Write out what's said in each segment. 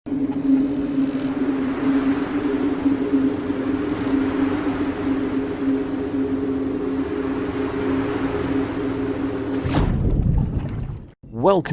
Welcome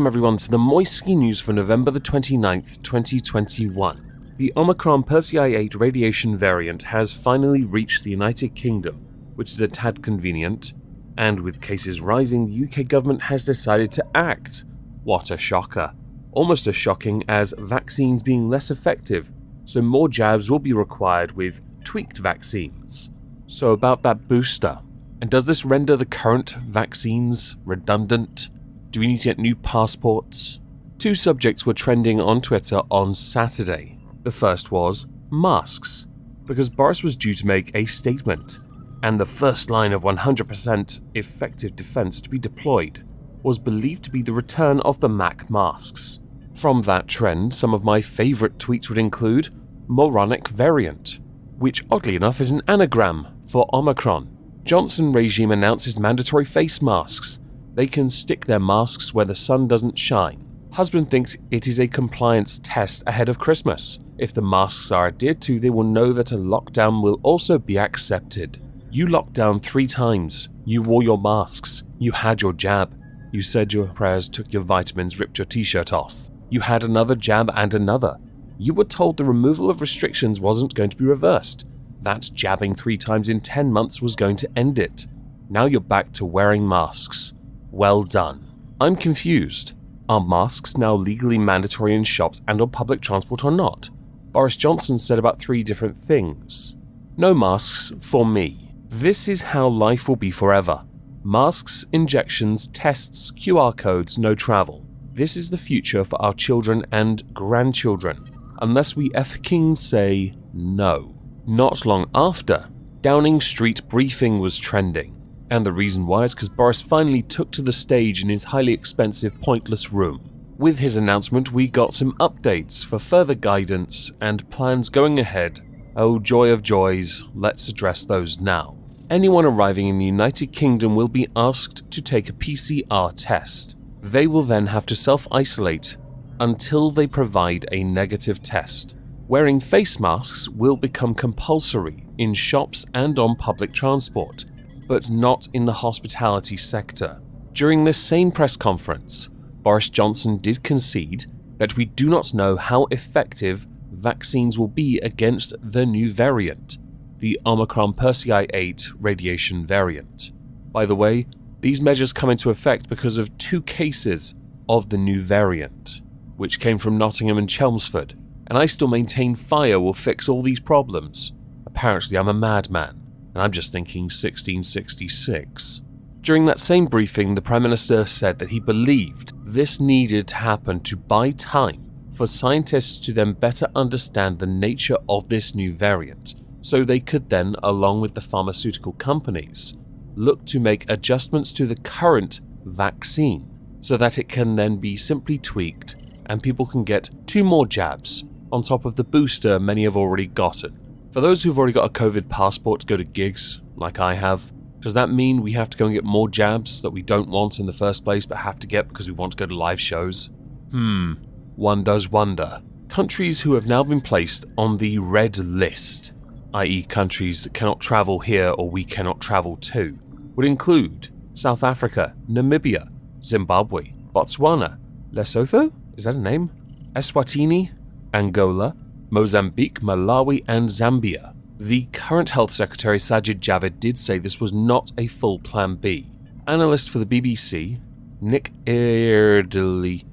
everyone to the Moisky News for November the 29th, 2021. The Omicron Persei 8 radiation variant has finally reached the United Kingdom, which is a tad convenient, and with cases rising, the UK government has decided to act. What a shocker. Almost as shocking as vaccines being less effective, so more jabs will be required with tweaked vaccines. So about that booster, and does this render the current vaccines redundant? Do we need to get new passports? Two subjects were trending on Twitter on Saturday. The first was masks, because Boris was due to make a statement, and the first line of 100% effective defense to be deployed was believed to be the return of the MAC masks. From that trend, some of my favorite tweets would include moronic variant, which oddly enough is an anagram for Omicron. Johnson regime announces mandatory face masks. They can stick their masks where the sun doesn't shine. Husband thinks it is a compliance test ahead of Christmas. If the masks are adhered to, they will know that a lockdown will also be accepted. You locked down 3 times. You wore your masks. You had your jab. You said your prayers, took your vitamins, ripped your t-shirt off. You had another jab and another. You were told the removal of restrictions wasn't going to be reversed. That jabbing 3 times in 10 months was going to end it. Now you're back to wearing masks. Well done. I'm confused. Are masks now legally mandatory in shops and on public transport or not? Boris Johnson said about 3 different things. No masks for me. This is how life will be forever. Masks, injections, tests, QR codes, no travel. This is the future for our children and grandchildren, unless we f***ing say no. Not long after, Downing Street briefing was trending. And the reason why is because Boris finally took to the stage in his highly expensive, pointless room. With his announcement, we got some updates for further guidance and plans going ahead. Oh, joy of joys, let's address those now. Anyone arriving in the United Kingdom will be asked to take a PCR test. They will then have to self-isolate until they provide a negative test. Wearing face masks will become compulsory in shops and on public transport, but not in the hospitality sector. During this same press conference, Boris Johnson did concede that we do not know how effective vaccines will be against the new variant, the Omicron Persei 8 radiation variant. By the way, these measures come into effect because of 2 cases of the new variant, which came from Nottingham and Chelmsford, and I still maintain fire will fix all these problems. Apparently I'm a madman. And I'm just thinking 1666. During that same briefing, the Prime Minister said that he believed this needed to happen to buy time for scientists to then better understand the nature of this new variant, so they could then, along with the pharmaceutical companies, look to make adjustments to the current vaccine so that it can then be simply tweaked and people can get 2 more jabs on top of the booster many have already gotten. For those who've already got a COVID passport to go to gigs, like I have, does that mean we have to go and get more jabs that we don't want in the first place but have to get because we want to go to live shows? One does wonder. Countries who have now been placed on the red list, i.e. countries that cannot travel here or we cannot travel to, would include South Africa, Namibia, Zimbabwe, Botswana, Lesotho? Is that a name? Eswatini, Angola, Mozambique, Malawi, and Zambia. The current Health Secretary Sajid Javid did say this was not a full Plan B. Analyst for the BBC, Nick Eardley,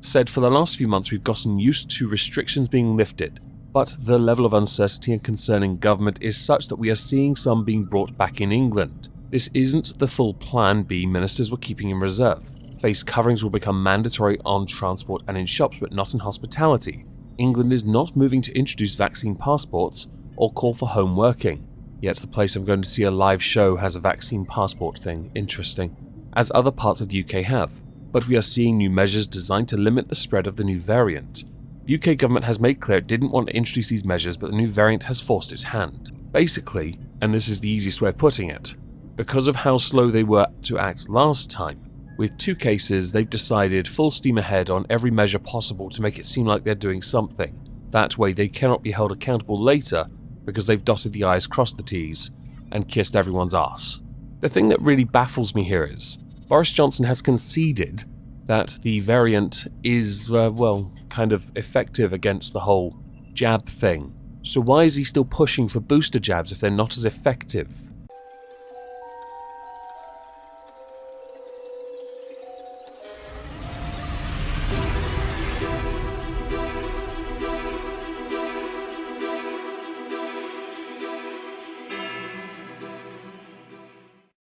said for the last few months we've gotten used to restrictions being lifted, but the level of uncertainty and concern in government is such that we are seeing some being brought back in England. This isn't the full Plan B ministers were keeping in reserve. Face coverings will become mandatory on transport and in shops, but not in hospitality. England is not moving to introduce vaccine passports or call for home working. Yet the place I'm going to see a live show has a vaccine passport thing. Interesting. As other parts of the UK have. But we are seeing new measures designed to limit the spread of the new variant. The UK government has made clear it didn't want to introduce these measures, but the new variant has forced its hand. Basically, and this is the easiest way of putting it, because of how slow they were to act last time, With 2 cases, they've decided full steam ahead on every measure possible to make it seem like they're doing something. That way they cannot be held accountable later because they've dotted the I's, crossed the T's, and kissed everyone's ass. The thing that really baffles me here is, Boris Johnson has conceded that the variant is, kind of effective against the whole jab thing. So why is he still pushing for booster jabs if they're not as effective?